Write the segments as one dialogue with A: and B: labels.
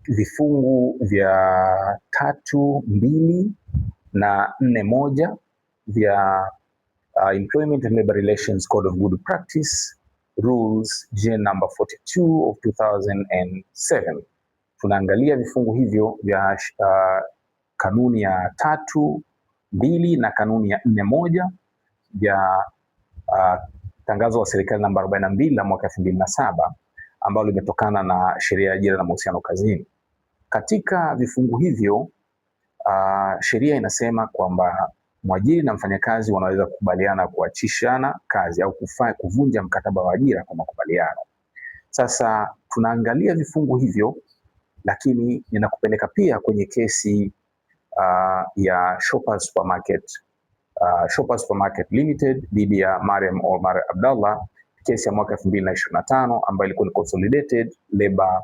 A: vifungu vya 3(2) na 4(1) vya Employment and Labor Relations Code of Good Practice Rules GN number 42 of 2007. Tunaangalia vifungu hivyo vya kanuni ya 3(2) na kanuni ya 4(1) vya tangazo la serikali namba 42 la mwaka 2007 ambalo limetokana na sheria ya ajira na mahusiano kazini. Katika vifungu hivyo sheria inasema kwamba mwajiri na mfanyakazi wanaweza kukubaliana kuachishana kazi au kuvunja mkataba wa ajira kwa makubaliano. Sasa tunaangalia vifungu hivyo, lakini ninakupeleka pia kwenye kesi ya Shoppers Supermarket Limited dhidi ya Mariam Omar Abdallah, kesi ya mwaka 2025 ambayo ilikuwa ni Consolidated Labor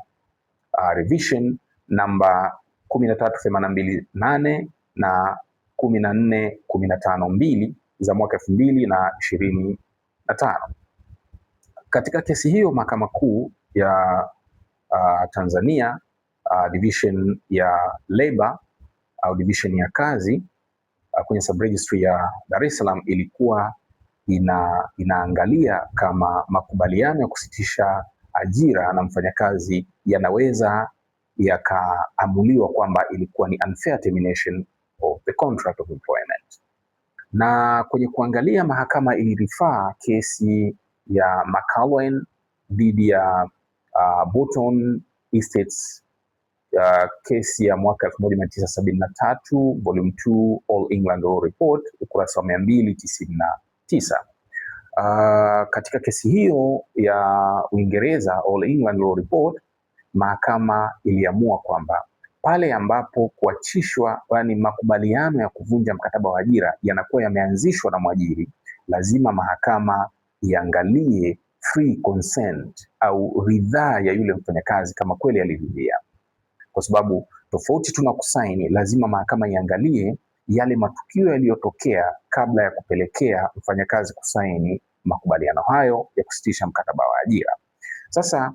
A: Revision namba 13828 na 14152 za mwaka 2025. Katika kesi hiyo Mahakama Kuu ya Tanzania division ya labor au division ya kazi kwenye subregistry ya Dar es Salaam ilikuwa inaangalia kama makubaliano ya kusitisha ajira na mfanyakazi yanaweza yakaamuliwa kwamba ilikuwa ni unfair termination of the contract of employment. Na kwenye kuangalia, mahakama ilirifaa kesi ya McAlwain dhidi ya Bolton Estates, kesi ya mwaka 1973 volume 2 All England Law Report ukurasa wa 299. Katika kesi hiyo ya Uingereza All England Law Report, mahakama iliamua kwamba pale ambapo kuachishwa, yaani makubaliano ya kuvunja mkataba wa ajira yanakuwa yameanzishwa na mwajiri, lazima mahakama iangalie free consent au ridhaa ya yule mfanyakazi kama kweli aliridhia. Kwa sababu tofauti tuna kusaini, lazima mahakama iangalie yale matukio yaliyotokea kabla ya kupelekea mfanyakazi kusaini makubaliano hayo ya kusitisha mkataba wa ajira. Sasa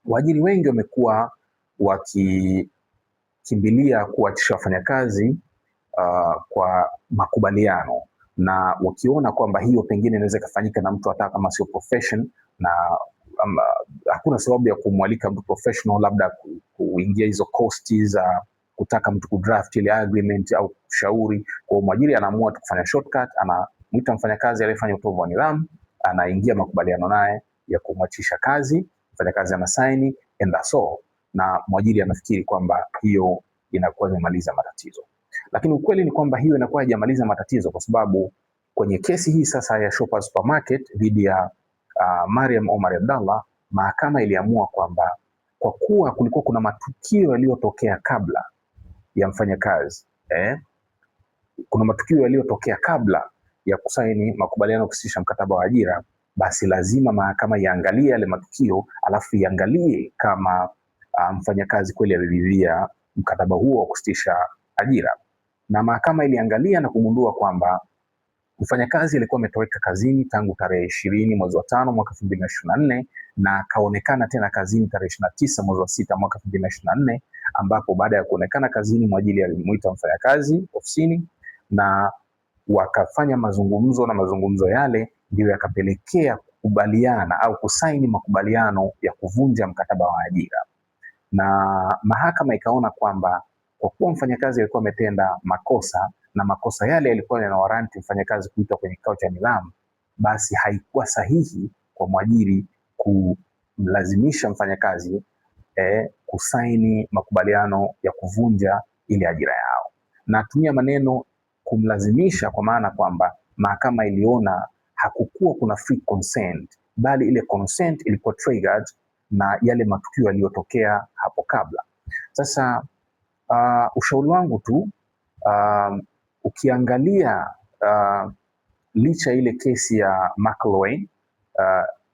A: waajiri wengi wamekuwa wakikimbilia kuachisha wafanyakazi kwa makubaliano, na wakiona kwamba hiyo pengine inaweza ikafanyika na mtu hata kama sio profession, na hakuna sababu ya kumwalika mtu professional labda kuingia hizo costs za kutaka mtu kudraft ile agreement au kushauri. Kwa mwajiri anaamua tu kufanya shortcut, anamuita mfanyakazi aliyefanya utovu wa nidhamu, anaingia makubaliano naye ya kumwachisha kazi, mfanyakazi anasaini and that's all, na mwajiri anafikiri kwamba hiyo inakuwa imemaliza matatizo. Lakini ukweli ni kwamba hiyo inakuwa haijamaliza matatizo, kwa sababu kwenye kesi hii sasa ya Shoppers Supermarket dhidi ya Mariam Omar Abdallah, mahakama iliamua kwamba kwa kuwa kulikuwa kuna matukio yaliyotokea kabla ya mfanyakazi kuna matukio yaliyotokea kabla ya kusaini makubaliano kusitisha mkataba wa ajira, basi lazima mahakama iangalie yale matukio, alafu iangalie kama mfanyakazi kweli aliridhia mkataba huo wa kusitisha ajira. Na mahakama iliangalia na kugundua kwamba mfanyakazi alikuwa ametoweka kazini tangu tarehe 20 mwezi wa 5 mwaka 2024 na akaonekana tena kazini tarehe 29 mwezi wa 6 mwaka 2024, ambapo baada ya kuonekana kazini mwajiri alimuita mfanyakazi ofisini na wakafanya mazungumzo, na mazungumzo yale ndio yakapelekea kukubaliana au kusaini makubaliano ya kuvunja mkataba wa ajira. Na mahakama ikaona kwamba kwa kuwa mfanyakazi alikuwa ametenda makosa na makosa yale yalikuwa yana waranti mfanyakazi kuitwa kwenye kikao cha nidhamu, basi haikuwa sahihi kwa mwajiri kumlazimisha mfanyakazi kusaini makubaliano ya kuvunja ile ajira yao. Na tumia maneno kumlazimisha kwa maana kwamba mahakama iliona hakukuwa kuna free consent, bali ile consent ilikuwa triggered na yale matukio yaliyotokea hapo kabla. Sasa ushauri wangu tu, ukiangalia licha ile kesi ya McAlwain,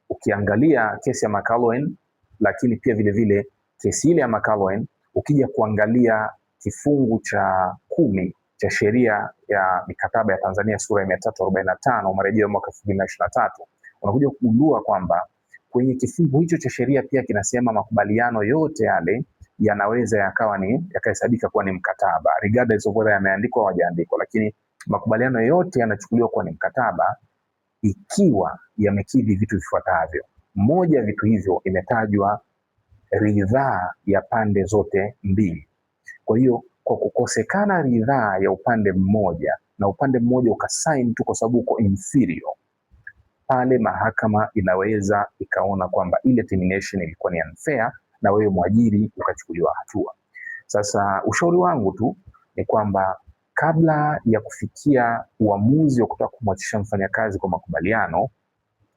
A: ukiangalia kesi ya McAlwain, lakini pia vile vile kesi ile ya McAlwain, ukija kuangalia kifungu cha 10 cha sheria ya mikataba ya Tanzania sura ya 345 marejeo ya mwaka 2023, unakuja kugundua kwamba kwenye kifungu hicho cha sheria pia kinasema makubaliano yote yale yanaweza yakahesabika kuwa ni mkataba regardless of whether yameandikwa au hajaandikwa, lakini makubaliano yote yanachukuliwa kuwa ni mkataba ikiwa yamekidhi vitu vifuatavyo. Moja ya vitu hivyo imetajwa ridhaa ya pande zote mbili. Kwa hiyo kwa kukosekana ridhaa ya upande mmoja na upande mmoja ukasign tu kwa sababu uko inferior, pale mahakama inaweza ikaona kwamba ile termination ilikuwa ni unfair na wewe mwajiri ukachukuliwa hatua. Sasa ushauri wangu tu ni kwamba kabla ya kufikia uamuzi wa kutaka kumwachisha mfanyakazi kwa makubaliano,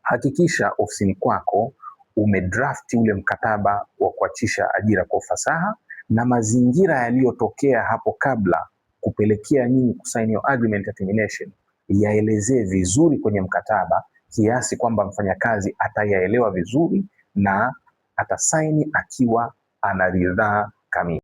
A: hakikisha ofisini kwako umedraft ule mkataba wa kuachisha ajira kwa ufasaha, na mazingira yaliyotokea hapo kabla kupelekea nyinyi kusaini your agreement ya termination yaelezee vizuri kwenye mkataba, kiasi kwamba mfanyakazi atayaelewa vizuri na atasaini akiwa ana ridhaa kamili.